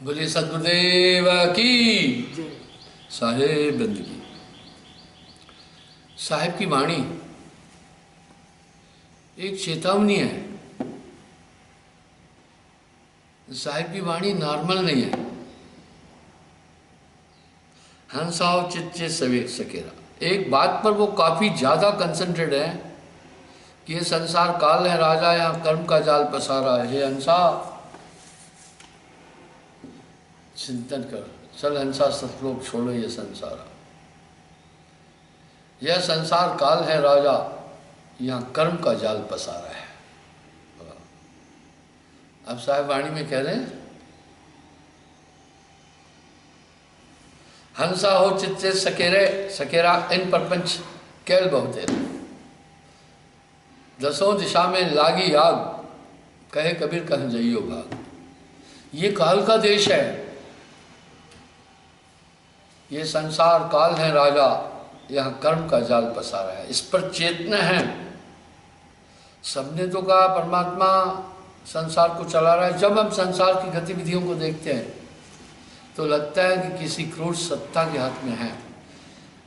बोले सदगुरुदेव की साहेब बंदगी। साहेब की वाणी एक चेतावनी है। साहेब की वाणी नॉर्मल नहीं है। हंसाओ चित्ते सवे सकेरा, एक बात पर वो काफी ज्यादा कंसंट्रेट है कि ये संसार काल है राजा, यहाँ कर्म का जाल पसारा है। हे हंसा चिंतन कर, चल हंसा सतलोक छोड़ो ये संसार। यह संसार काल है राजा, यहाँ कर्म का जाल पसारा है। अब साहिब वाणी में कह रहे हैं, हंसा हो चित्ते सकेरे सकेरा इन प्रपंच कैल बहुते, दसों दिशा में लागी आग, कहे कबीर कह जइयो भाग। ये काल का देश है, ये संसार काल है राजा, यहाँ कर्म का जाल पसारा है। इस पर चेतना है। सबने तो कहा परमात्मा संसार को चला रहा है। जब हम संसार की गतिविधियों को देखते हैं तो लगता है कि किसी क्रूर सत्ता के हाथ में है।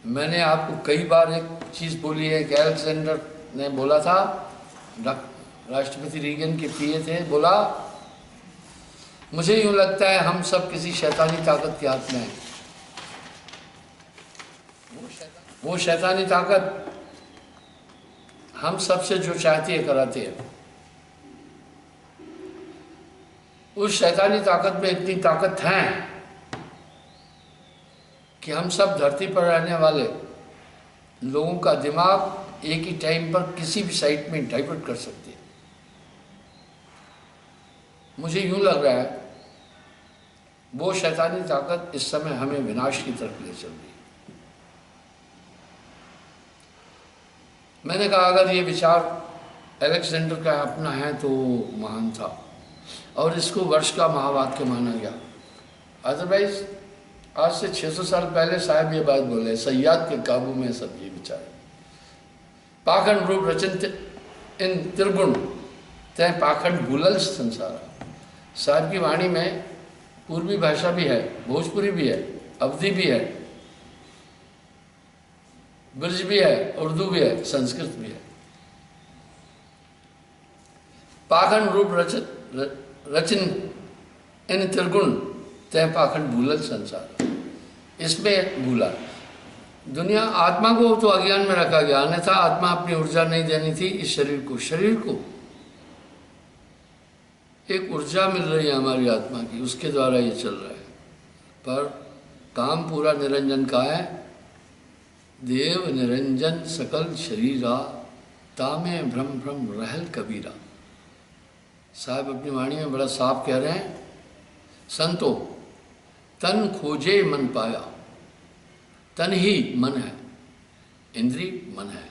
मैंने आपको कई बार एक चीज़ बोली है कि अलेक्जेंडर ने बोला था, राष्ट्रपति रीगन के पीए थे, बोला मुझे यूँ लगता है हम सब किसी शैतानी ताकत के हाथ में हैं। वो शैतानी ताकत हम सबसे जो चाहती है कराती है। उस शैतानी ताकत में इतनी ताकत है कि हम सब धरती पर रहने वाले लोगों का दिमाग एक ही टाइम पर किसी भी साइट में डाइवर्ट कर सकती है। मुझे यूं लग रहा है वो शैतानी ताकत इस समय हमें विनाश की तरफ ले चल रही है। मैंने कहा अगर ये विचार अलेक्जेंडर का अपना है तो महान था और इसको वर्ष का महावाक्य माना गया। अदरवाइज आज से 600 साल पहले साहब ये बात बोले, सयाद के काबू में सब ये विचार। पाखंड रूप रचन इन त्रिगुण तय पाखंड भूलल संसार। साहब की वाणी में पूर्वी भाषा भी है, भोजपुरी भी है, अवधी भी है, ब्रज भी है, उर्दू भी है, संस्कृत भी है। पाखंड रूप रचन इन त्रिगुण तय पाखंड भूलल संसार। इसमें भूला दुनिया आत्मा को तो अज्ञान में रखा गया, अन्यथा आत्मा अपनी ऊर्जा नहीं देनी थी इस शरीर को। शरीर को एक ऊर्जा मिल रही है हमारी आत्मा की, उसके द्वारा ये चल रहा है। पर काम पूरा निरंजन का है। देव निरंजन सकल शरीरा, तामे भ्रम भ्रम रहल कबीरा। साहब अपनी वाणी में बड़ा साफ कह रहे हैं, संतो तन खोजे मन पाया, तन ही मन है, इंद्री मन है।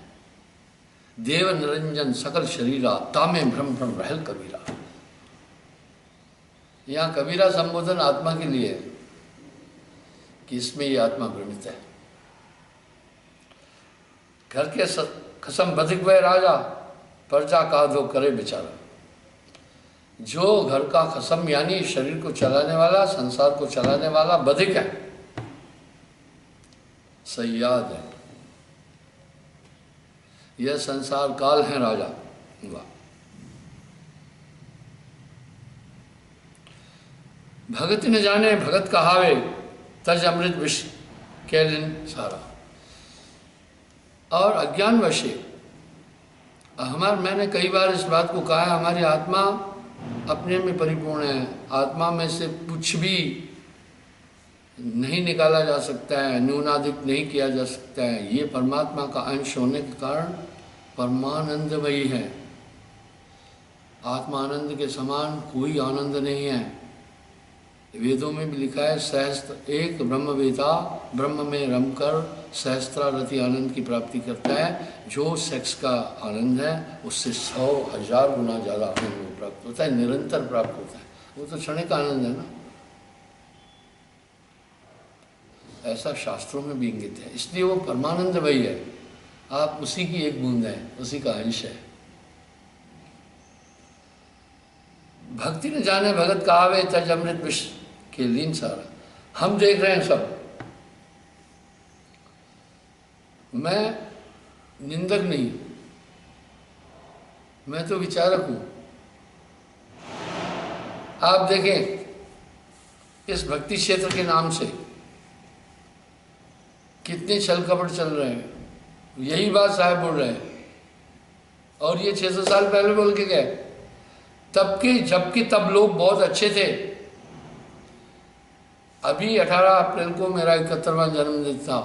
देव निरंजन सकल शरीरा, तामे भ्रम भ्रम रहल कबीरा। यहाँ कबीरा संबोधन आत्मा के लिए है कि इसमें ये आत्मा भ्रमित है। घर के कसम बधिक वह राजा, प्रजा का दो करे बेचारा। जो घर का खसम यानी शरीर को चलाने वाला, संसार को चलाने वाला बधिक है, सयाद है। यह संसार काल है राजा। वाह। भगत न जाने भगत कहावे, तज अमृत विष कैलिन सारा। और अज्ञान वशे मैंने कई बार इस बात को कहा है, हमारी आत्मा अपने में परिपूर्ण है। आत्मा में से कुछ भी नहीं निकाला जा सकता है, न्यूनाधिक नहीं किया जा सकता है। ये परमात्मा का अंश होने के कारण परमानंदमयी है। आत्मानंद के समान कोई आनंद नहीं है। वेदों में भी लिखा है, सहस्त्र एक ब्रह्मवेता ब्रह्म में रमकर सहस्त्रारति आनंद की प्राप्ति करता है। जो सेक्स का आनंद है उससे 100,000 गुना ज़्यादा आनंद प्राप्त होता है, निरंतर प्राप्त होता है। वो तो क्षणिक आनंद है ना, ऐसा शास्त्रों में भी इंगित है। इसलिए वो परमानंद वही है, आप उसी की एक बूंद हैं, उसी का अंश है। भक्ति न जाने भगत कहावे, तज अमृत विष के लीन सारा, हम देख रहे हैं सब। मैं निंदक नहीं, मैं तो विचारक हूं। आप देखें इस भक्ति क्षेत्र के नाम से कितने छल कपट चल रहे हैं, यही बात साहब बोल रहे हैं। और ये 600 साल पहले बोल के गए, तब के जबकि तब लोग बहुत अच्छे थे। अभी 18 अप्रैल को मेरा 71वां जन्मदिन था।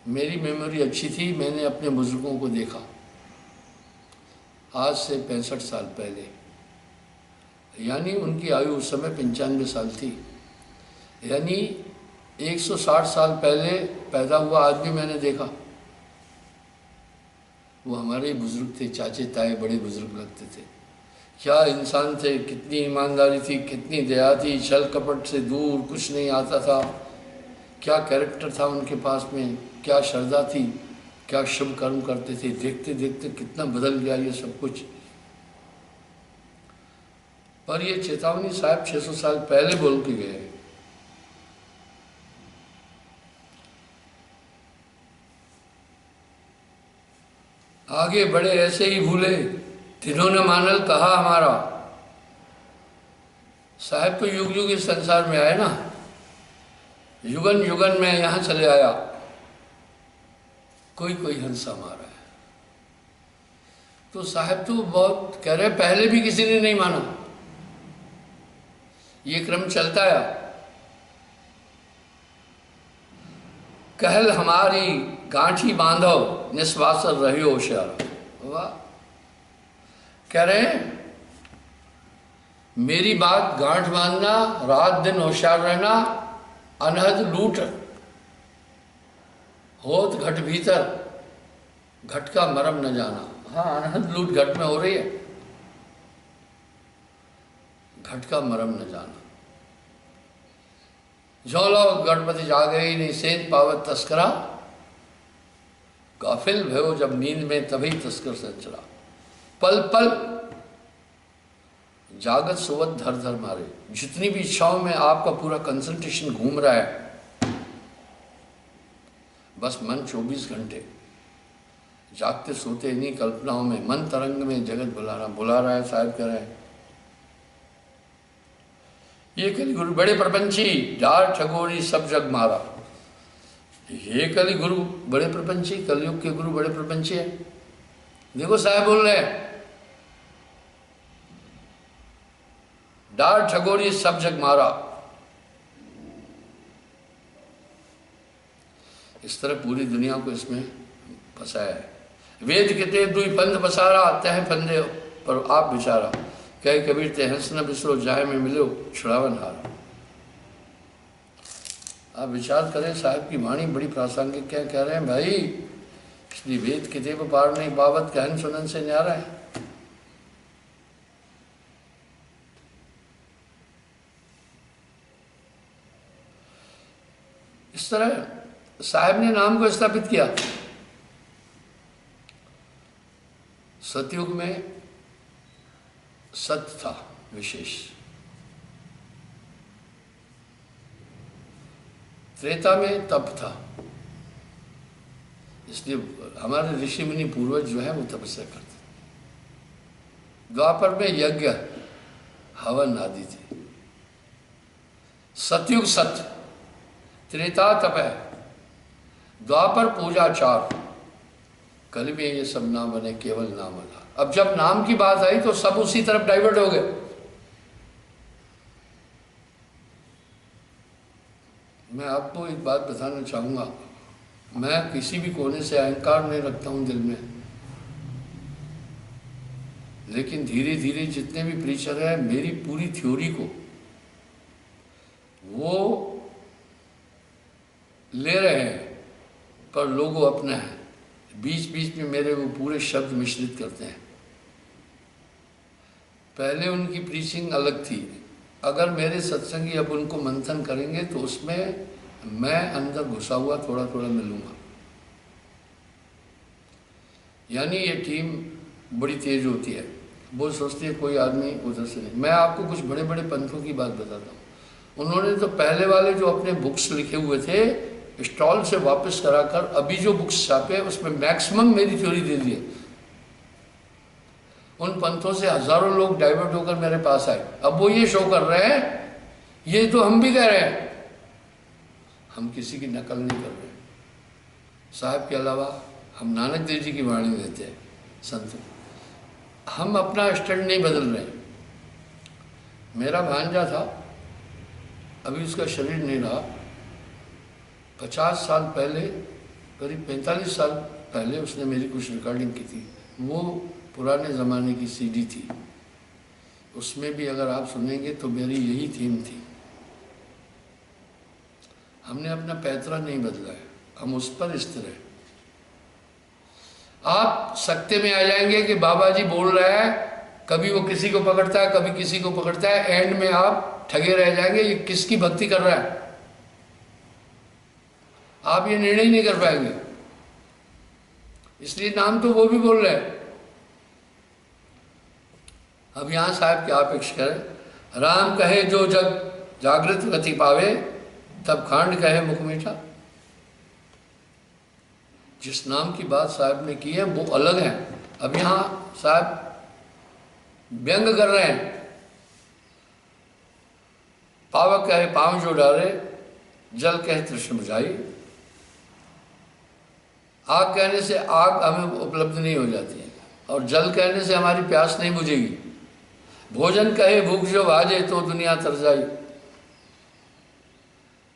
मेरी मेमोरी अच्छी थी, मैंने अपने बुजुर्गों को देखा आज से 65 साल पहले, यानी उनकी आयु उस समय 95 साल थी। यानी 160 साल पहले पैदा हुआ आदमी मैंने देखा। वो हमारे बुजुर्ग थे, चाचे ताए बड़े बुजुर्ग लगते थे। क्या इंसान थे, कितनी ईमानदारी थी, कितनी दया थी, छल कपट से दूर, कुछ नहीं आता था। क्या कैरेक्टर था उनके पास में, क्या श्रद्धा थी, क्या शुभ कर्म करते थे। देखते देखते कितना बदल गया ये सब कुछ। पर ये चेतावनी साहब 600 साल पहले बोल के गए। आगे बढ़े ऐसे ही भूले, तिन्होंने मानल कहा हमारा। साहब तो युग युग इस संसार में आए ना, युगन युगन में यहां चले आया। कोई कोई हंसा मारा है। तो साहब तो बहुत कह रहे, पहले भी किसी ने नहीं माना, ये क्रम चलता है। कहल हमारी गांठी बांधो, निस्वासर रही होशियार। वाह, कह रहे हैं मेरी बात गांठ बांधना, रात दिन होशियार रहना, अनहद लूट होत घट भीतर, घट का मरम न जाना। हाँ, अनहद लूट घट में हो रही है, घट का मरम न जाना। झोलो गणपति जागे ही नहीं, सेन पावत तस्करा, गाफिल भयो जब नींद में तभी तस्कर संचरा। पल पल जागत सोवत धर धर मारे। जितनी भी इच्छाओं में आपका पूरा कंसंट्रेशन घूम रहा है, बस मन 24 घंटे जागते सोते इन्हीं कल्पनाओं में, मन तरंग में जगत बुला रहा है। साहब कह रहे हैं ये कली गुरु बड़े प्रपंची, डार ठगोरी सब जग मारा। ये कली गुरु बड़े प्रपंची, कलयुग के गुरु बड़े प्रपंची है। देखो साहब बोल रहे हैं डार ठगोरी सब जग मारा। इस तरह पूरी दुनिया को इसमें फंसाया है। वेद किते दुई पंथ बसारा, तह फंदे पर आप बिचारा। कहे कबीर ते हंस न बिसरो, जाए में मिलो छुड़ावन हारा। आप विचार करें, साहब की वाणी बड़ी प्रासंगिक। क्या कह रहे हैं भाई, इसलिए वेद किते पार नहीं, बाबत कहन सुनन से न्यारा है। इस तरह साहब ने नाम को स्थापित किया। सतयुग में सत्य था विशेष, त्रेता में तप था। इसलिए हमारे ऋषि मुनि पूर्वज जो है वो तपस्या करते। द्वापर में यज्ञ हवन आदि थे। सतयुग सत्य, त्रेता तप है, द्वापर पूजाचार, कल में ये सब नाम बने केवल नाम आधार। अब जब नाम की बात आई तो सब उसी तरफ डाइवर्ट हो गए। मैं आपको एक बात बताना चाहूंगा, मैं किसी भी कोने से अहंकार नहीं रखता हूं दिल में, लेकिन धीरे धीरे जितने भी प्रीचर हैं मेरी पूरी थ्योरी को वो ले रहे हैं, पर लोगों अपना है। बीच बीच में मेरे वो पूरे शब्द मिश्रित करते हैं। पहले उनकी प्रीचिंग अलग थी। अगर मेरे सत्संगी अब उनको मंथन करेंगे तो उसमें मैं अंदर घुसा हुआ थोड़ा थोड़ा मिलूंगा। यानी ये टीम बड़ी तेज होती है। वो सोचती है कोई आदमी उधर से नहीं। मैं आपको कुछ बड़े बड़े पंथों की बात बताता हूँ। उन्होंने तो पहले वाले जो अपने बुक्स लिखे हुए थे स्टॉल से वापस कराकर अभी जो बुक्स छापे उसमें मैक्सिमम मेरी थ्योरी दे दी है। उन पंथों से हजारों लोग डाइवर्ट होकर मेरे पास आए। अब वो ये शो कर रहे हैं, ये तो हम भी कह रहे हैं, हम किसी की नकल नहीं कर रहे। साहब के अलावा हम नानक देव जी की वाणी देते हैं, संत। हम अपना स्टैंड नहीं बदल रहे। मेरा भांजा था, अभी उसका शरीर नहीं रहा, 50 साल पहले, करीब 45 साल पहले उसने मेरी कुछ रिकॉर्डिंग की थी। वो पुराने ज़माने की सीडी थी। उसमें भी अगर आप सुनेंगे तो मेरी यही थीम थी। हमने अपना पैतरा नहीं बदला है, हम उस पर स्थिर हैं। आप सकते में आ जाएंगे कि बाबा जी बोल रहे हैं, कभी वो किसी को पकड़ता है, कभी किसी को पकड़ता है, एंड में आप ठगे रह जाएंगे ये किसकी भक्ति कर रहा है। आप ये निर्णय नहीं कर पाएंगे। इसलिए नाम तो वो भी बोल रहे हैं। अब यहां साहब क्या अपेक्षा करें, राम कहे जो जग जागृत गति पावे, तब खांड कहे मुख मीठा। जिस नाम की बात साहब ने की है वो अलग है। अब यहां साहब व्यंग कर रहे हैं, पावक कहे पांव जो डाले, जल कहे तृष्ण बुझाई। आग कहने से आग हमें उपलब्ध नहीं हो जाती है, और जल कहने से हमारी प्यास नहीं बुझेगी। भोजन कहे भूख जो भाजे, तो दुनिया तर जाई।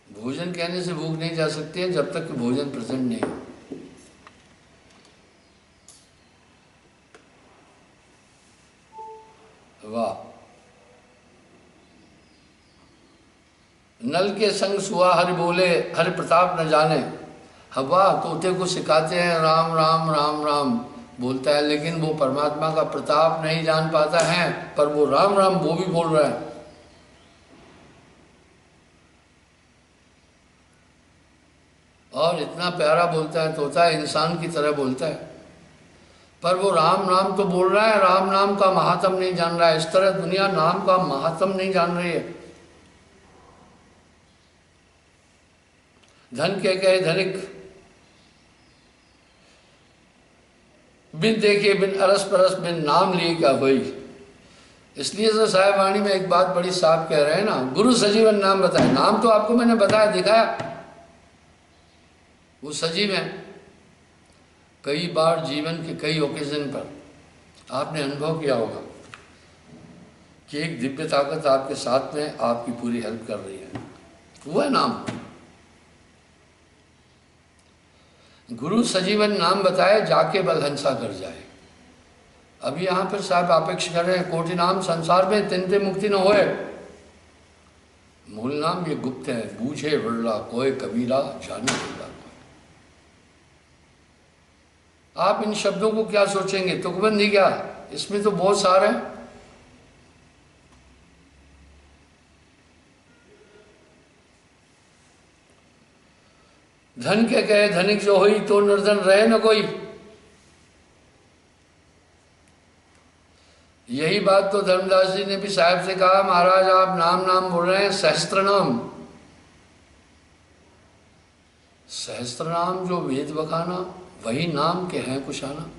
भोजन कहने से भूख नहीं जा सकती है जब तक कि भोजन प्रेजेंट नहीं हो। वाह। नल के संग सुआ हरि बोले, हरि प्रताप न जाने। हवा तोते को सिखाते हैं राम राम राम राम बोलता है, लेकिन वो परमात्मा का प्रताप नहीं जान पाता है, पर वो राम राम वो भी बोल रहा है। और इतना प्यारा बोलता है तोता, इंसान की तरह बोलता है, पर वो राम नाम तो बोल रहा है, राम नाम का महात्म नहीं जान रहा है। इस तरह दुनिया नाम का महात्म नहीं जान रही है। धन के कहे धनिक, बिन देखे बिन अरस परस बिन नाम लिए क्या हुई। इसलिए तो साहिब वाणी में एक बात बड़ी साफ कह रहे हैं ना, गुरु सजीवन नाम बताए। नाम तो आपको मैंने बताया, दिखाया, वो सजीव है। कई बार जीवन के कई ओकेजन पर आपने अनुभव किया होगा कि एक दिव्य ताकत आपके साथ में आपकी पूरी हेल्प कर रही है, वो है नाम। गुरु सजीवन नाम बताए, जाके बलहंसा कर जाए। अभी यहाँ पर साहब अपेक्षा कर रहे हैं, कोटि नाम संसार में तिनते मुक्ति न होए। मूल नाम ये गुप्त है, बूझे वर्ला कोई कबीरा जाने वर्ला कोई। आप इन शब्दों को क्या सोचेंगे, तुकबंदी क्या, इसमें तो बहुत सारे हैं। धन के कहे धनिक जो हुई, तो निर्धन रहे न कोई। यही बात तो धर्मदास जी ने भी साहब से कहा, महाराज आप नाम नाम बोल रहे हैं, सहस्त्र नाम। सहस्त्र नाम जो वेद बखाना, वही नाम के हैं कुशाना।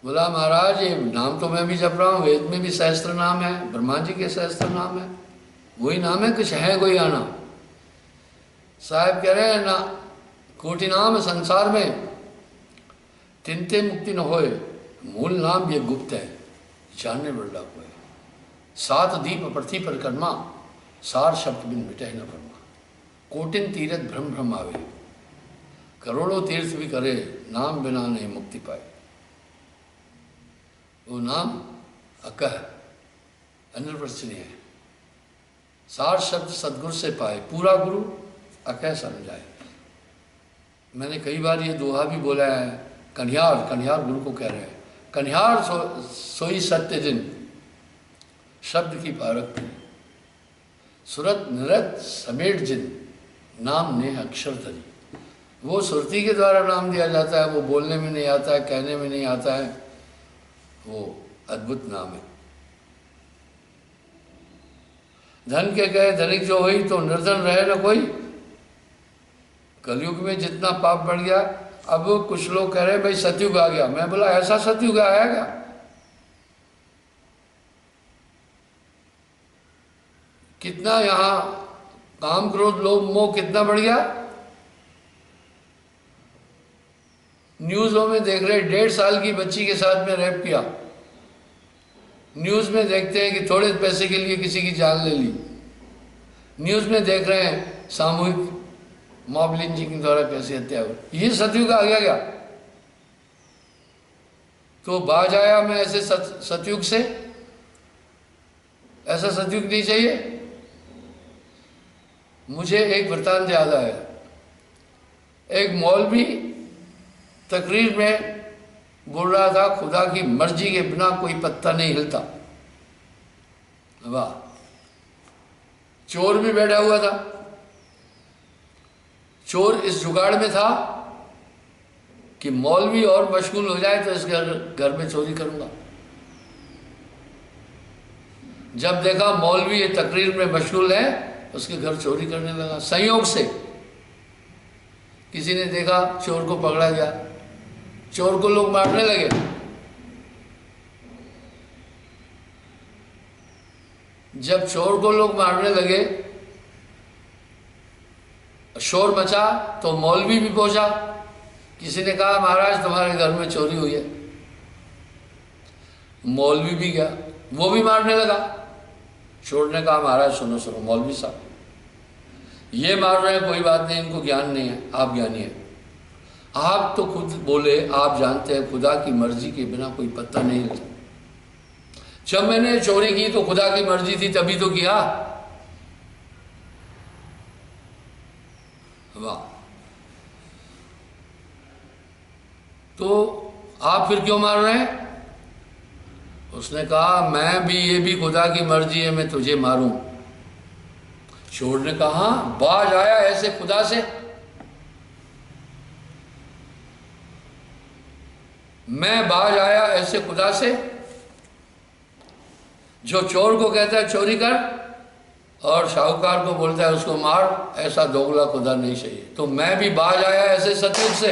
बोला महाराज ये नाम तो मैं भी जप रहा हूँ, वेद में भी सहस्त्र नाम है, ब्रह्मा जी के सहस्त्र नाम है, वही नाम है, कुछ है कोई आना। साहब कह रहे हैं ना, कोटि नाम संसार में तिनते मुक्ति न होए। मूल नाम ये गुप्त है, जानने बड़ा कोई। सात दीप पृथ्वी परिक्रमा, सार शब्द बिन मिटे न ब्रह्मा। कोटिन तीरथ भ्रम भ्रम आवे, करोड़ों तीर्थ भी करे, नाम बिना नहीं मुक्ति पाए। वो नाम अकह अनिर्वचनीय है। सार शब्द सदगुरु से पाए, पूरा गुरु अकह समझाए। मैंने कई बार ये दोहा भी बोला है, कन्हार, कन्हार गुरु को कह रहे हैं, कन्हार सोई सत्य दिन, शब्द की पारक सुरत नृत समेट जिन, नाम ने अक्षर धरी। वो सुरती के द्वारा नाम दिया जाता है, वो बोलने में नहीं आता है, कहने में नहीं आता है, वो अद्भुत नाम है। धन के कहे धनिक जो हुई तो निर्धन रहे न कोई। कलयुग में जितना पाप बढ़ गया, अब कुछ लोग कह रहे भाई सतयुग आ गया। मैं बोला ऐसा सतयुग आया क्या? कितना यहाँ काम क्रोध लोभ मोह कितना बढ़ गया। न्यूज़ों में देख रहे 1.5 साल की बच्ची के साथ में रेप किया। न्यूज़ में देखते हैं कि थोड़े पैसे के लिए किसी की जान ले ली। न्यूज़ में देख रहे हैं सामूहिक मॉब लिंचिंग के द्वारा कैसी हत्या हुई। ये सतयुग आ गया क्या? तो बाज आया मैं ऐसे सतयुग से। ऐसा सतयुग नहीं चाहिए। मुझे एक वृत्तांत याद आया। एक मौलवी तकरीर में बोल रहा था खुदा की मर्जी के बिना कोई पत्ता नहीं हिलता। वाह। चोर भी बैठा हुआ था। चोर इस जुगाड़ में था कि मौलवी और मशगूल हो जाए तो इस घर में चोरी करूंगा। जब देखा मौलवी ये तकरीर में मशगूल है, उसके घर चोरी करने लगा। संयोग से किसी ने देखा, चोर को पकड़ा गया। चोर को लोग मारने लगे। जब चोर को लोग मारने लगे, शोर मचा, तो मौलवी भी पहुंचा। किसी ने कहा महाराज तुम्हारे घर में चोरी हुई है। मौलवी भी गया, वो भी मारने लगा। चोर ने कहा महाराज सुनो सुनो मौलवी साहब, ये मार रहे हैं कोई बात नहीं, इनको ज्ञान नहीं है, आप ज्ञानी है। आप तो खुद बोले आप जानते हैं खुदा की मर्जी के बिना कोई पत्ता नहीं हिलता। जब मैंने चोरी की तो खुदा की मर्जी थी तभी तो किया। वाह। तो आप फिर क्यों मार रहे हैं? उसने कहा मैं भी, ये भी खुदा की मर्जी है, मैं तुझे मारूं। चोर ने कहा बाज आया ऐसे खुदा से। मैं बाज आया ऐसे खुदा से जो चोर को कहता है चोरी कर और शाहूकार को बोलता है उसको मार। ऐसा दोगला खुदा नहीं चाहिए। तो मैं भी बाज आया ऐसे सतयुग से,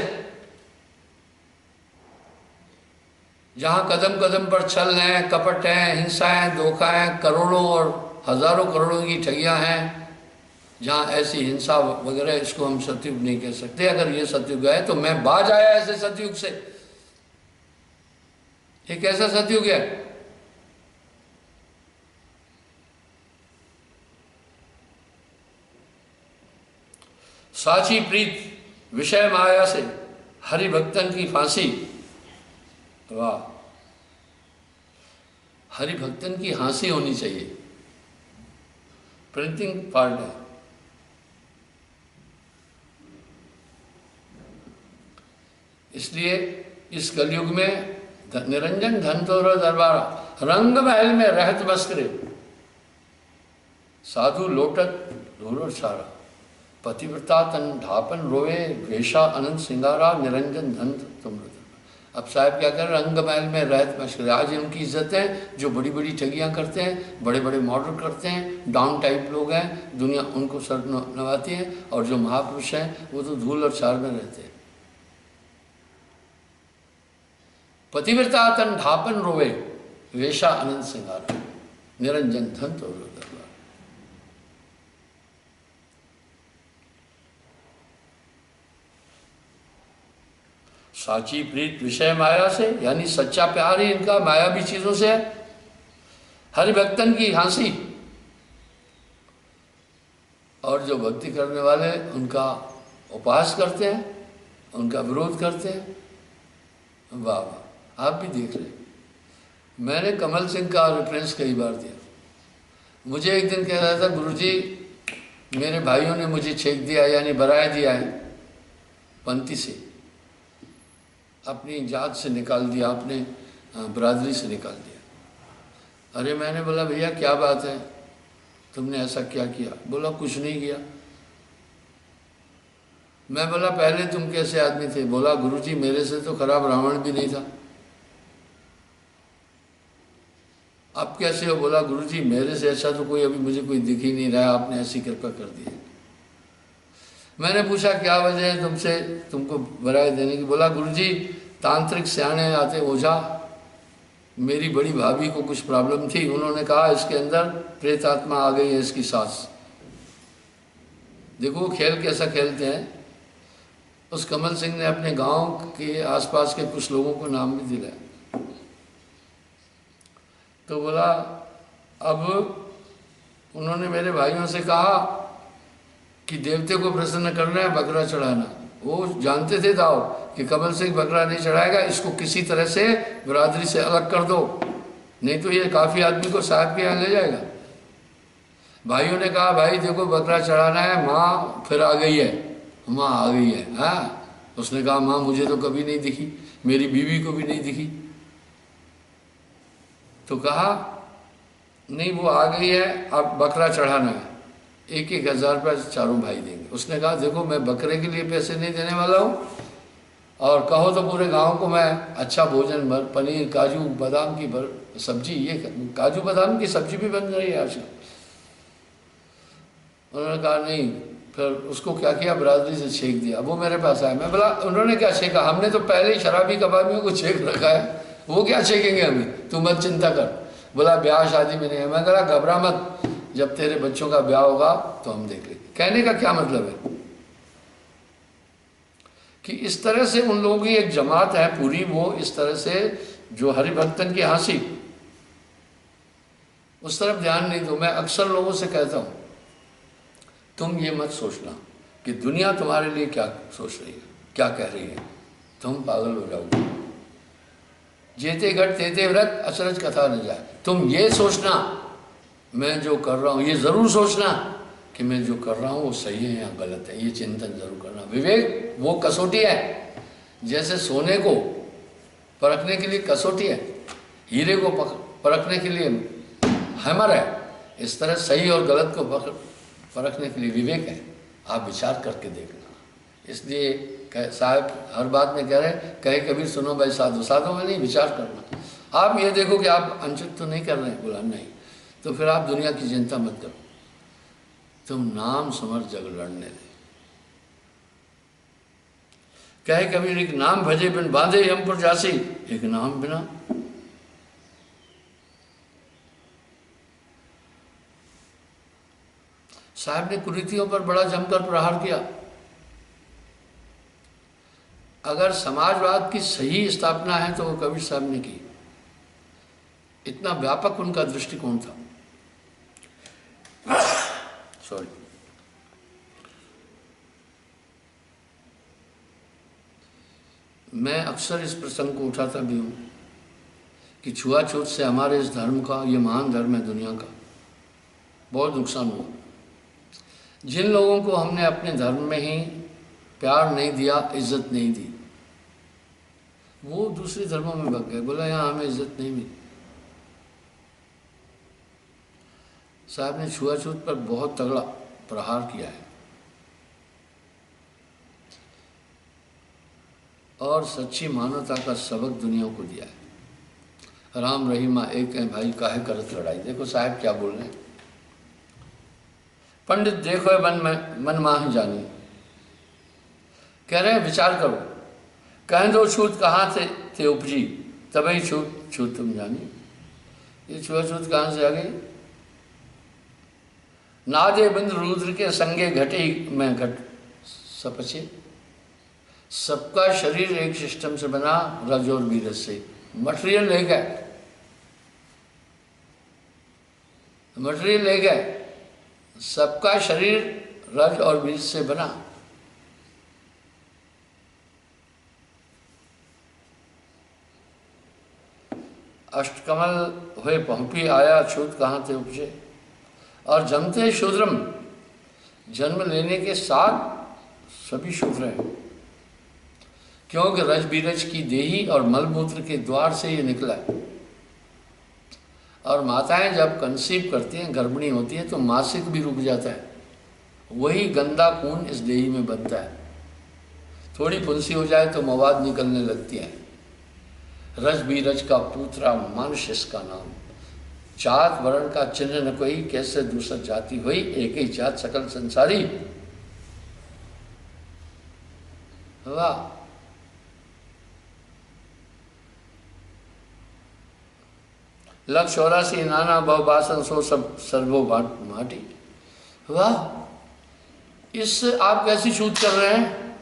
जहां कदम कदम पर छल हैं, कपट हैं, हिंसा है, धोखा है, करोड़ों और हजारों करोड़ों की ठगियां हैं। जहां ऐसी हिंसा वगैरह, इसको हम सतयुग नहीं कह सकते। अगर ये सतयुग है तो मैं बाज आया ऐसे सतयुग से। ये कैसा सतयुग है? साची प्रीत विषय माया से हरि भक्तन की फांसी। वाह। हरि भक्तन की हंसी होनी चाहिए। प्रिंटिंग पार्ट है। इसलिए इस कलयुग में निरंजन धन तो दरबारा, रंग महल में रहत मस्करे, साधु लोटत धूलो सारा, पतिव्रता तन ढापन रोवे, वेशा अनंत सिंगारा, निरंजन धन तुम। अब साहब क्या कर, रंग महल में रहत मस्करे। आज इनकी इज्जत है जो बड़ी बड़ी ठगियां करते हैं, बड़े बड़े मॉडल करते हैं, डाउन टाइप लोग हैं, दुनिया उनको सर नवाती है। और जो महापुरुष हैं वो तो धूल और छार में रहते हैं। पतिव्रता तन ढापन रोवे, वेशा अनंत सिंगारा, निरंजन धन तो दरबार। साची प्रीत विषय माया से, यानी सच्चा प्यार ही इनका मायावी चीजों से है। हरिभक्तन की हंसी, और जो भक्ति करने वाले उनका उपहास करते हैं, उनका विरोध करते हैं। वाह वाह। आप भी देख रहे। मैंने कमल सिंह का रेफरेंस कई बार दिया। मुझे एक दिन कह रहा था गुरुजी मेरे भाइयों ने मुझे छेक दिया, यानी बराए दिया है, पंथी से, अपनी जात से निकाल दिया, अपने बरादरी से निकाल दिया। अरे मैंने बोला भैया क्या बात है, तुमने ऐसा क्या किया? बोला कुछ नहीं किया। मैं बोला पहले तुम कैसे आदमी थे? बोला गुरुजी मेरे से तो खराब रावण भी नहीं था। आप कैसे हो? बोला गुरुजी मेरे से अच्छा तो कोई अभी मुझे कोई दिख ही नहीं रहा, आपने ऐसी कृपा कर दी है। मैंने पूछा क्या वजह है तुमसे, तुमको बराई देने की? बोला गुरुजी तांत्रिक सियाने आते ओझा, मेरी बड़ी भाभी को कुछ प्रॉब्लम थी, उन्होंने कहा इसके अंदर प्रेत आत्मा आ गई है, इसकी सास। देखो खेल कैसा खेलते हैं। उस कमल सिंह ने अपने गांव के आसपास के कुछ लोगों को नाम भी दिलाया। तो बोला अब उन्होंने मेरे भाइयों से कहा कि देवते को प्रसन्न करना है, बकरा चढ़ाना। वो जानते थे दाव कि कमल सिंह बकरा नहीं चढ़ाएगा, इसको किसी तरह से बिरादरी से अलग कर दो, नहीं तो ये काफ़ी आदमी को साहब के यहाँ ले जाएगा। भाइयों ने कहा भाई देखो बकरा चढ़ाना है, माँ फिर आ गई है, माँ आ गई है। हाँ, उसने कहा माँ मुझे तो कभी नहीं दिखी, मेरी बीवी को भी नहीं दिखी। तो कहा नहीं वो आ गई है, अब बकरा चढ़ाना है, 1,000 रुपये चारों भाई देंगे। उसने कहा देखो मैं बकरे के लिए पैसे नहीं देने वाला हूँ, और कहो तो पूरे गांव को मैं अच्छा भोजन, पनीर काजू बादाम की सब्जी, ये काजू बादाम की सब्जी भी बन रही है आजकल। उन्होंने कहा नहीं, फिर उसको क्या किया, बरादरी से छेक दिया। वो मेरे पास आया, मैं बोला उन्होंने क्या छेका, हमने तो पहले ही शराबी कबाबियों को छेक रखा है, वो क्या छेकेंगे हमें, तू मत चिंता कर। बोला ब्याह शादी में नहीं है। मैं कहा घबरा मत, जब तेरे बच्चों का ब्याह होगा तो हम देख लेंगे। कहने का क्या मतलब है कि इस तरह से उन लोगों की एक जमात है पूरी, वो इस तरह से जो हरिभक्तन की हंसी, उस तरफ ध्यान नहीं दो। मैं अक्सर लोगों से कहता हूं तुम ये मत सोचना कि दुनिया तुम्हारे लिए क्या सोच रही है, क्या कह रही है, तुम पागल हो जाओगे। जेते घट तेते व्रत अचरज कथा न जाए। तुम ये सोचना मैं जो कर रहा हूँ, ये जरूर सोचना कि मैं जो कर रहा हूँ वो सही है या गलत है, ये चिंतन जरूर करना। विवेक वो कसौटी है, जैसे सोने को परखने के लिए कसौटी है, हीरे को परखने के लिए हैमर है, इस तरह सही और गलत को परखने के लिए विवेक है। आप विचार करके देखना। इसलिए साहब हर बात में कह रहे हैं, कहे कबीर सुनो भाई साधु, साधु में नहीं विचार करना। आप ये देखो कि आप अंचित तो नहीं कर रहे हैं, बोला नहीं, तो फिर आप दुनिया की चिंता मत करो, तुम नाम समर जग लड़ने दे। कहे कबीर एक नाम भजे बिन बांधे यमपुर जासी, एक नाम बिना। साहब ने कुरीतियों पर बड़ा जमकर प्रहार किया। अगर समाजवाद की सही स्थापना है तो वो कबीर साहब ने की। इतना व्यापक उनका दृष्टिकोण था। सॉरी, मैं अक्सर इस प्रसंग को उठाता भी हूँ कि छुआछूत से हमारे इस धर्म का, ये महान धर्म है दुनिया का, बहुत नुकसान हुआ। जिन लोगों को हमने अपने धर्म में ही प्यार नहीं दिया, इज्जत नहीं दी, वो दूसरे धर्मों में भग गए। बोला यहाँ हमें इज्जत नहीं मिली। साहब ने छुआछूत पर बहुत तगड़ा प्रहार किया है और सच्ची मानवता का सबक दुनिया को दिया है। राम रहीमा एक है भाई, काहे करत लड़ाई। देखो साहब क्या बोल रहे हैं, पंडित देखो मन माह जानी, कह रहे हैं विचार करो, कहें दो छूत कहाँ थे उपजी, तभी छूत तुम जानी। ये छुआछूत कहाँ से आ गई? नादे बिंद रुद्र के संगे घटे में घट सपचे। सबका शरीर एक सिस्टम से बना, रज और बीरज से। मटेरियल ले गए, मटेरियल ले गए, सबका शरीर रज और बीज से बना। अष्टकमल हुए पहुंपी आया, छूत कहाँ थे उपजे। और जमते शूद्रम, जन्म लेने के साथ सभी शूद्र हैं, क्योंकि रज बीरज की देही और मलमूत्र के द्वार से ये निकला है। और माताएं जब कंसीव करती हैं, गर्भिणी होती हैं, तो मासिक भी रुक जाता है, वही गंदा खून इस देही में बनता है। थोड़ी फुंसी हो जाए तो मवाद निकलने लगती है। रज बीरज का पूत्रा मानुष इसका नाम। जात वर्ण का चिन्ह न कोई, कैसे दूसर जाति हुई, एक ही जात सकल संसारी। वाह। लक्ष्य 84 नाना भव बासन सो सब सर्वो माटी। वाह। इस आप कैसी छूत कर रहे हैं?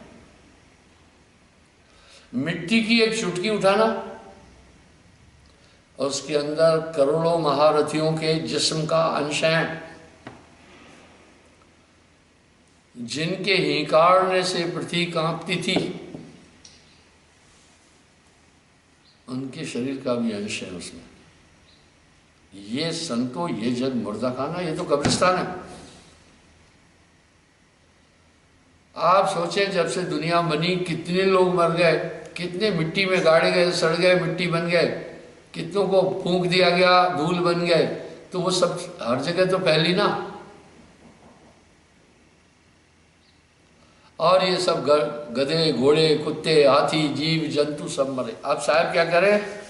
मिट्टी की एक चुटकी उठाना और उसके अंदर करोड़ों महारथियों के जिस्म का अंश है, जिनके हिंकारने से पृथ्वी कांपती थी, उनके शरीर का भी अंश है उसमें। ये संतो, ये जग मुर्दा खाना, ये तो कब्रिस्तान है। आप सोचें, जब से दुनिया बनी कितने लोग मर गए, कितने मिट्टी में गाड़े गए, सड़ गए, मिट्टी बन गए, कितनों को फूंक दिया गया, धूल बन गए। तो वो सब हर जगह तो फैली ना। और ये सब गधे, घोड़े, कुत्ते, हाथी, जीव जंतु सब मरे। अब साहब क्या करें?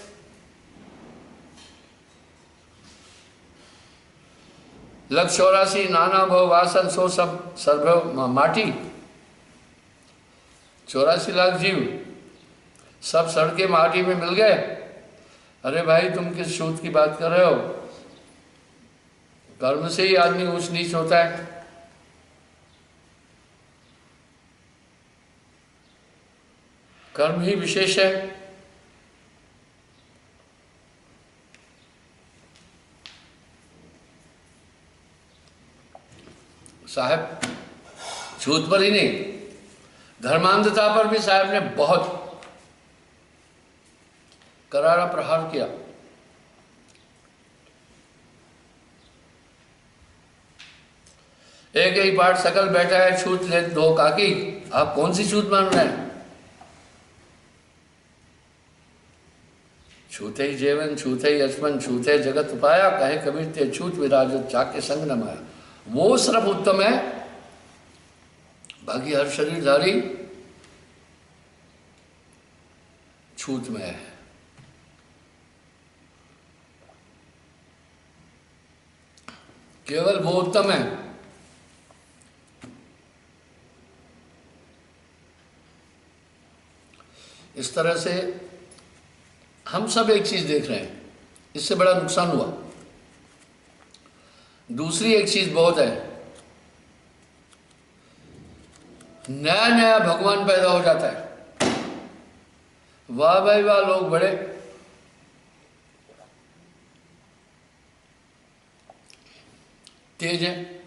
लक्ष्य 84 नाना भव वासन सो सब सर्व माटी। 84 लाख जीव सब सड़के माटी में मिल गए। अरे भाई, तुम किस छूत की बात कर रहे हो? कर्म से ही आदमी ऊंच नीच होता है। कर्म ही विशेष है। साहब छूत पर ही नहीं, धर्मांधता पर भी साहब ने बहुत करारा प्रहार किया। एक ही पाठ सकल बैठा है, छूत ले दो काकी। आप कौन सी छूत मान रहे हैं? छूते ही जीवन, छूते ही लक्ष्मण, छूते जगत पाया, कहे कबीर ते छूत विराजो चाके संग न माया। वो सर्व उत्तम है, बाकी हर शरीरधारी छूत में है। केवल वो उत्तम है। इस तरह से हम सब एक चीज देख रहे हैं, इससे बड़ा नुकसान हुआ। दूसरी एक चीज बहुत है, नया नया भगवान पैदा हो जाता है। वाह भाई वाह, लोग बड़े तेज हैं,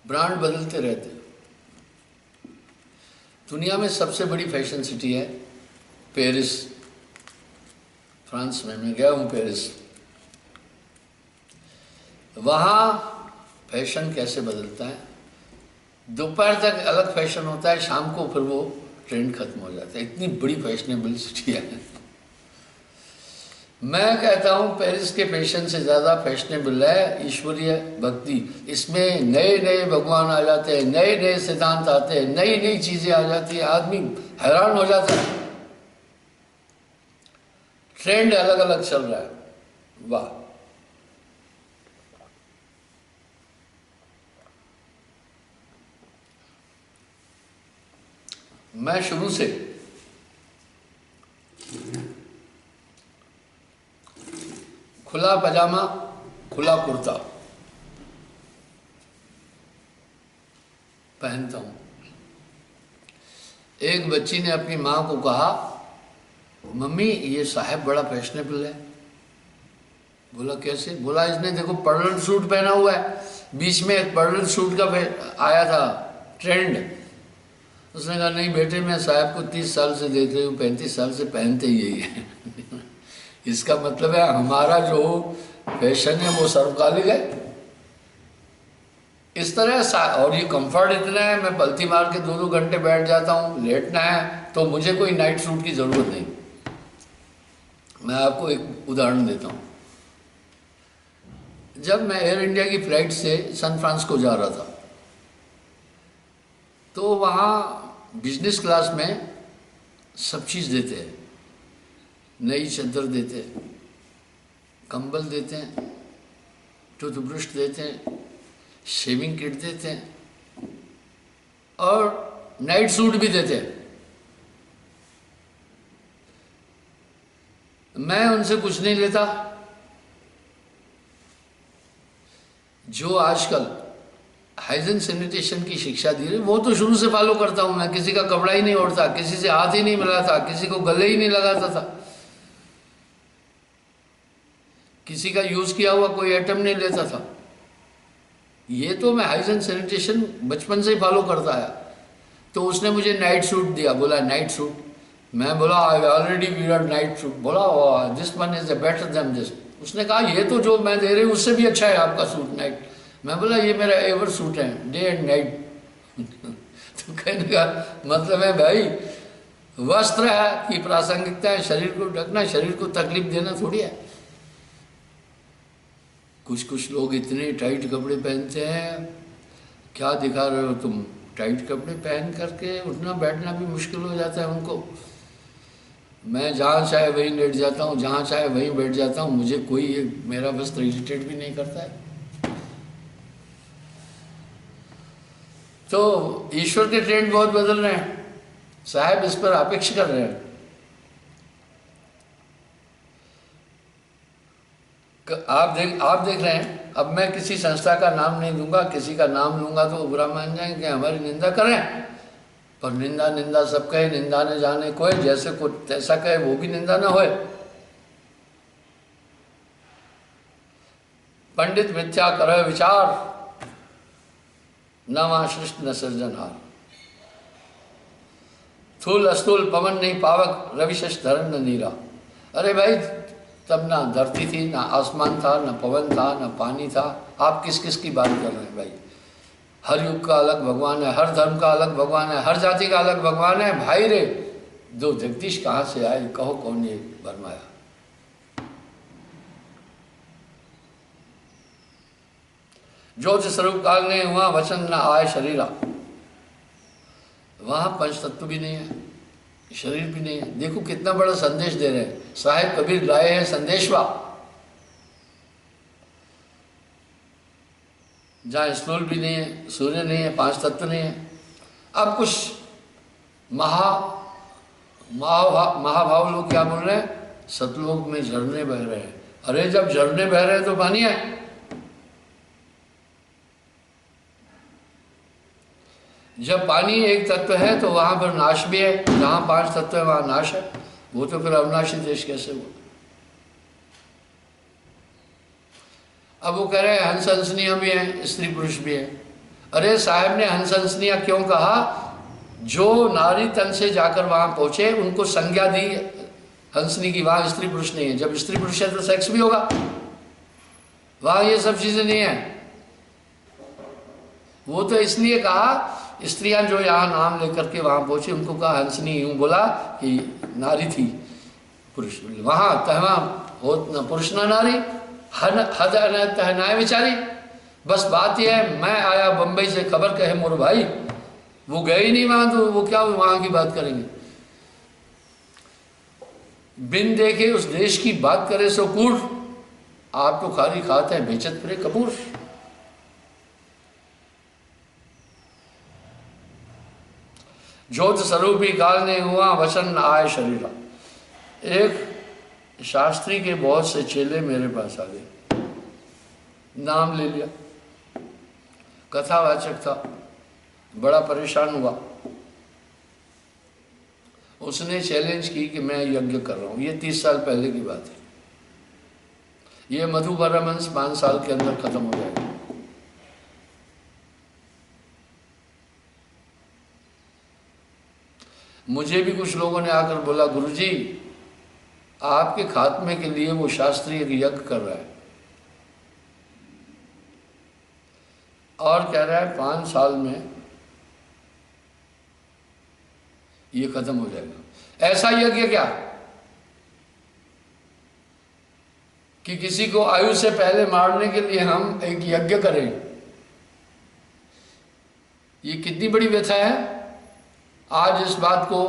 ब्रांड बदलते रहते हैं। दुनिया में सबसे बड़ी फैशन सिटी है पेरिस, फ्रांस में। मैं गया हूं पेरिस। वहां फैशन कैसे बदलता है, दोपहर तक अलग फैशन होता है, शाम को फिर वो ट्रेंड खत्म हो जाता है। इतनी बड़ी फैशनेबल सिटी है। मैं कहता हूं पेरिस के फैशन से ज़्यादा फैशनेबल है ईश्वरीय भक्ति। इसमें नए नए भगवान आ जाते हैं, नए नए सिद्धांत आते हैं, नई नई चीज़ें आ जाती है, आदमी हैरान हो जाता है। ट्रेंड अलग अलग चल रहा है। वाह। मैं शुरू से खुला पजामा, खुला कुर्ता पहनता हूं। एक बच्ची ने अपनी मां को कहा, मम्मी ये साहब बड़ा फैशनेबल है। बोला कैसे? बोला इसने देखो पर्ल सूट पहना हुआ है। बीच में एक पर्ल सूट का आया था ट्रेंड। उसने कहा नहीं बेटे, मैं साहब को 30 साल से देख रही हूँ, 35 साल से पहनते ही यही है। इसका मतलब है हमारा जो फैशन है वो सर्वकालिक है। इस तरह और ये कंफर्ट इतना है, मैं पलथी मार के 2-2 घंटे बैठ जाता हूँ। लेटना है तो मुझे कोई नाइट सूट की ज़रूरत नहीं। मैं आपको एक उदाहरण देता हूँ। जब मैं एयर इंडिया की फ्लाइट से सैन फ्रांसिस्को जा रहा था, तो वहाँ बिजनेस क्लास में सब चीज़ देते हैं, नई चादर देते हैं, कंबल देते हैं, टूथब्रश देते हैं, शेविंग किट देते हैं और नाइट सूट भी देते हैं। मैं उनसे कुछ नहीं लेता। जो आजकल हाइजीन सैनिटेशन की शिक्षा दी रही वो तो शुरू से फॉलो करता हूं मैं। किसी का कपड़ा ही नहीं ओढ़ता, किसी से हाथ ही नहीं मिलाता, किसी को गले ही नहीं लगाता था, किसी का यूज किया हुआ कोई आइटम नहीं लेता था। ये तो मैं हाइजीन सैनिटेशन बचपन से ही फॉलो करता आया। तो उसने मुझे नाइट सूट दिया, बोला नाइट सूट। मैं बोला I already wear night suit. बोला this one is better than this. उसने कहा ये तो जो मैं दे रही हूँ उससे भी अच्छा है आपका सूट नाइट। मैं बोला ये मेरा एवर सूट है, डे एंड नाइट। तो कहने का मतलब है भाई वस्त्र है कि प्रासंगिकता है, शरीर को ढकना, शरीर को तकलीफ देना थोड़ी है। कुछ लोग इतने टाइट कपड़े पहनते हैं, क्या दिखा रहे हो तुम। टाइट कपड़े पहन करके उठना बैठना भी मुश्किल हो जाता है उनको। मैं जहाँ चाहे वहीं लेट जाता हूँ, जहाँ चाहे वहीं बैठ जाता हूँ, मुझे कोई मेरा वस्त्र इरिटेट भी नहीं करता है। तो ईश्वर के ट्रेंड बहुत बदल रहे हैं, साहब इस पर अपेक्षा कर रहे हैं। आप देख रहे हैं। अब मैं किसी संस्था का नाम नहीं दूंगा, किसी का नाम लूंगा तो बुरा मान जाएंगे, हमारी निंदा करें। पर निंदा सब कहे, निंदा न जाने कोई, जैसे को तैसा कहे वो भी निंदा न होए। पंडित मिथ्या करे विचार, न वहां सृष्टि न सृजनहार। थूल अस्तूल पवन नहीं पावक, रविशेष धरन न नीरा। अरे भाई तब ना धरती थी, ना आसमान था, ना पवन था, ना पानी था। आप किस किस की बात कर रहे हैं भाई। हर युग का अलग भगवान है, हर धर्म का अलग भगवान है, हर जाति का अलग भगवान है। भाई रे दो जगदीश कहाँ से आए, कहो कौन ये बरमाया। ज्योत स्वरूप काल ने हुआ वचन न आए शरीरा। वहां पंच तत्व भी नहीं है, शरीर भी नहीं है। देखो कितना बड़ा संदेश दे रहे हैं साहेब कबीर, लाए हैं संदेशवा। जहाँ स्थूल भी नहीं है, सूर्य नहीं है, पांच तत्व नहीं है। अब कुछ महाभाव लोग क्या बोल रहे हैं, सतलोक में झरने बह रहे हैं। अरे जब झरने बह रहे हैं तो पानी है। जब पानी एक तत्व है तो वहां पर नाश भी है, जहां पांच तत्व है वहां नाश है। वो तो फिर अविनाशी देश कैसे हुआ। अब वो कह रहे हैं हंस हंसनियां भी हैं, स्त्री पुरुष भी हैं। अरे साहब ने हंस हंसनियां क्यों कहा, जो नारी तन से जाकर वहां पहुंचे उनको संज्ञा दी हंसनी की। वहां स्त्री पुरुष नहीं है, जब स्त्री पुरुष है तो सेक्स भी होगा, वहां ये सब चीजें नहीं है। वो तो इसलिए कहा स्त्रियां जो यहाँ नाम लेकर के वहां पहुंची उनको कहा हंसनी, यूं बोला कि नारी थी पुरुष। वहां तहवा हो न पुरुष न नारी, हद न तहनाए बेचारी। बस बात यह है, मैं आया बंबई से खबर कहे मोर भाई, वो गए ही नहीं वहां तो वो क्या वहां की बात करेंगे। बिन देखे उस देश की बात करे सो कूड़, आप तो खाली खाते हैं बेचत फिरे कपूर। ज्योत स्वरूपी काल ने हुआ वचन न आए शरीरा। एक शास्त्री के बहुत से चेले मेरे पास आ गए, नाम ले लिया, कथावाचक था, बड़ा परेशान हुआ। उसने चैलेंज की कि मैं यज्ञ कर रहा हूं। ये 30 साल पहले की बात है। ये मधु परमहंस 5 साल के अंदर खत्म हो जाएगा। मुझे भी कुछ लोगों ने आकर बोला गुरुजी आपके खात्मे के लिए वो शास्त्री एक यज्ञ कर रहा है और कह रहा है 5 साल में ये खत्म हो जाएगा। ऐसा यज्ञ क्या कि किसी को आयु से पहले मारने के लिए हम एक यज्ञ करें। ये कितनी बड़ी व्यथा है। आज इस बात को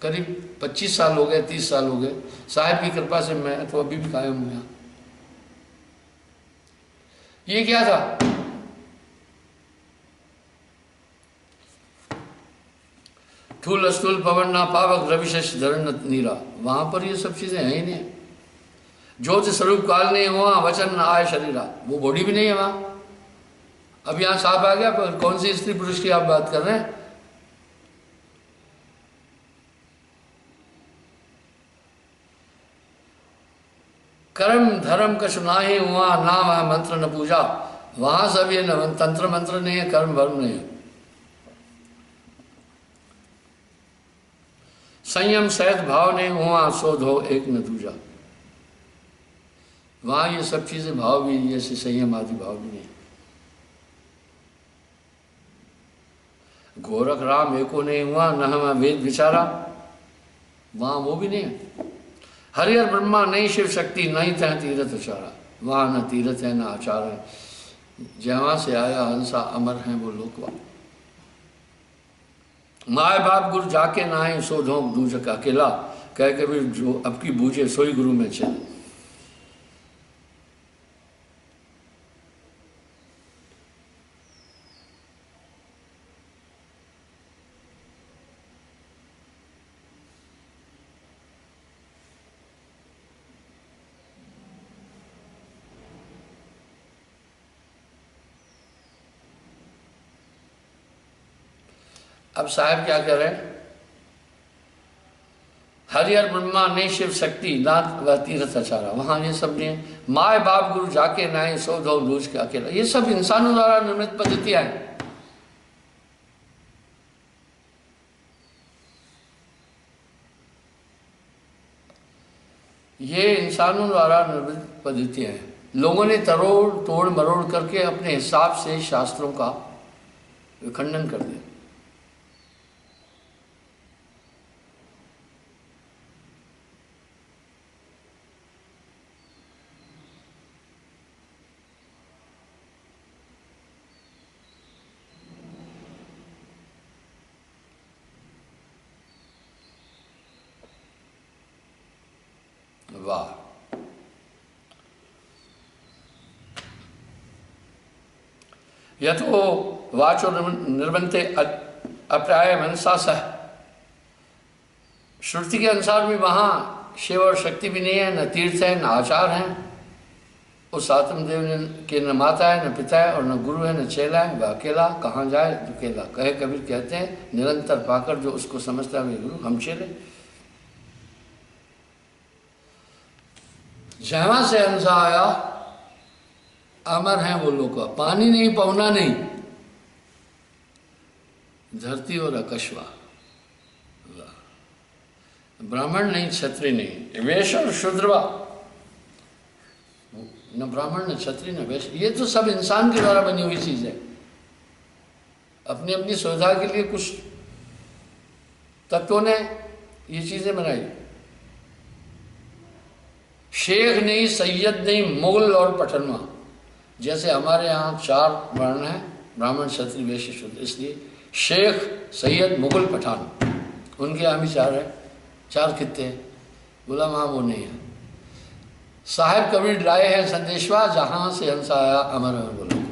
करीब 25 साल हो गए, 30 साल हो गए। साहिब की कृपा से मैं तो अभी भी कायम हूँ यहाँ। ये क्या था? ठूल स्थूल पवन ना पावक रविशेष धरण नीरा, वहां पर ये सब चीजें हैं ही नहीं। ज्योति स्वरूप काल नहीं हुआ, वचन न आय शरीरा, वो बॉडी भी नहीं है वहां। अब यहां साफ आ गया, पर कौन सी स्त्री पुरुष की आप बात कर रहे हैं? कर्म धर्म कछु ना ही हुआ, नाम है मंत्र न पूजा, वहां सब ये न तंत्र मंत्र नहीं है, कर्म वर्म नहीं है। संयम सहज भाव नहीं हुआ, शोध हो एक न दूजा, वहां ये सब चीजें भाव भी जैसे संयम आदि भाव भी नहीं। गोरख राम एको नहीं हुआ, न हम वेद विचारा, वहां वो भी नहीं है। हरिहर ब्रह्मा नहीं शिव शक्ति, नहीं तह तीरथ आचारा, वहां न तीरथ है न आचार है। जहां से आया हंसा अमर है वो लोकवा, माए बाप गुरु जाके नाहे, सो धोम दूजक अकेला, कह के भी जो अब की बूझे सोई गुरु में चले। अब साहब क्या कह रहे हैं? हरिहर ब्रह्मा नहीं शिव शक्ति, नाथ व तीरथ आचारा, वहां ये सब नहीं है। माए बाप गुरु जाके नाए, सो धो लूझ के अकेला, ये सब इंसानों द्वारा निर्मित पद्धतियां हैं। ये इंसानों द्वारा निर्मित पद्धतियां हैं। लोगों ने तरोड़ तोड़ मरोड़ करके अपने हिसाब से शास्त्रों का विखंडन कर दिया। वाह, यथो वाचो निर्बंते अप्राय मनसा सह, श्रुति के अनुसार भी वहां शिव और शक्ति भी नहीं है, न तीर्थ है, न आचार है। उस आत्मदेव के न माता है, न पिता है, और न गुरु है, न चेला है। वह अकेला कहाँ जाए दुकेला, कहे कबीर कहते हैं, निरंतर पाकर जो उसको समझता है वे गुरु, हम चेले। जहां से हंसा आया अमर है वो लोग, पानी नहीं, पवना नहीं, धरती और आकाशवा, ब्राह्मण नहीं, क्षत्रिय नहीं, वैश्य और शूद्रवा, न ब्राह्मण न क्षत्रिय न वैश्य, ये तो सब इंसान के द्वारा बनी हुई चीज है। अपनी अपनी सुविधा के लिए कुछ तत्वों ने ये चीजें बनाई। शेख नहीं, सैयद नहीं, मुगल और पठनवा, जैसे हमारे यहाँ 4 वर्ण हैं, ब्राह्मण क्षत्रिय वैश्य शूद्र, इसलिए शेख सैयद मुगल पठान, उनके यहाँ भी 4 है, 4 खित्ते हैं। बोला वहाँ वो नहीं है। साहिब कबीर लाए हैं संदेशवा, जहां से हंसा आया अमर है वो लोग,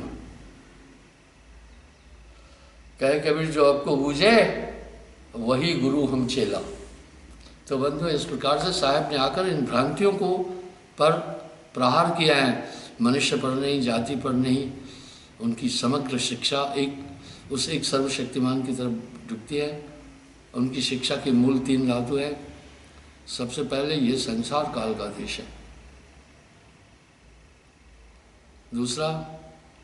कहे कबीर जो आपको बूझे वही गुरु हम चेला। तो बंधु, इस प्रकार से साहब ने आकर इन भ्रांतियों को पर प्रहार किया है। मनुष्य पर नहीं, जाति पर नहीं, उनकी समग्र शिक्षा उस एक सर्वशक्तिमान की तरफ झुकती है। उनकी शिक्षा के मूल 3 धातु है। सबसे पहले ये संसार काल का देश है। दूसरा,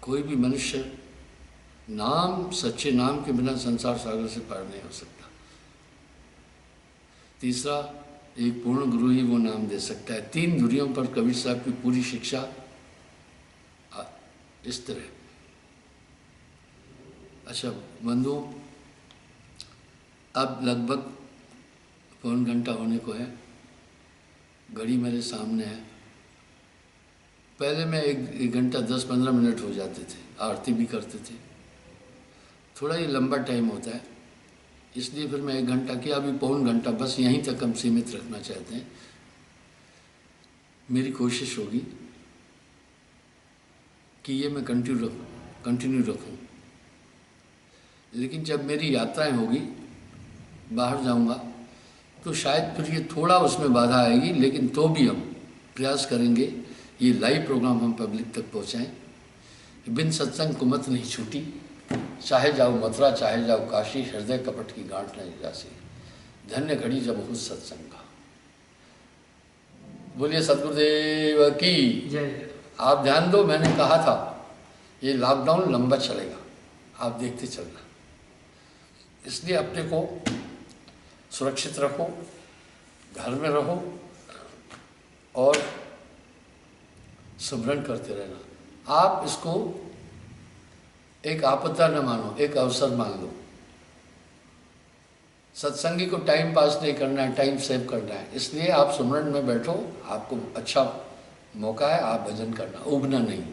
कोई भी मनुष्य नाम, सच्चे नाम के बिना संसार सागर से पार नहीं हो सकता। तीसरा, एक पूर्ण गुरु ही वो नाम दे सकता है। 3 धुरियों पर कबीर साहब की पूरी शिक्षा इस तरह। अच्छा बंधु, अब लगभग पौन घंटा होने को है, घड़ी मेरे सामने है। पहले मैं एक घंटा 10-15 मिनट हो जाते थे, आरती भी करते थे। थोड़ा ये लंबा टाइम होता है, इसलिए फिर मैं 1 घंटा किया, अभी पौन घंटा बस यहीं तक हम सीमित रखना चाहते हैं। मेरी कोशिश होगी कि ये मैं कंटिन्यू रखूं। लेकिन जब मेरी यात्राएं होगी, बाहर जाऊंगा, तो शायद फिर ये थोड़ा उसमें बाधा आएगी, लेकिन तो भी हम प्रयास करेंगे ये लाइव प्रोग्राम हम पब्लिक तक पहुंचाएं। बिन सत्संग कुमत नहीं छूटी, चाहे जाओ मथुरा चाहे जाओ काशी, हृदय कपट की गांठ नहीं जासी, धन्य घड़ी जब हो सत्संग का। बोलिए सतगुरुदेव की जय। आप ध्यान दो, मैंने कहा था ये लॉकडाउन लंबा चलेगा, आप देखते चलना। इसलिए अपने को सुरक्षित रखो, घर में रहो और सुमरन करते रहना। आप इसको एक आपदा न मानो, एक अवसर मान लो। सत्संगी को टाइम पास नहीं करना है, टाइम सेव करना है। इसलिए आप सुमरन में बैठो, आपको अच्छा मौका है, आप भजन करना, उबना नहीं।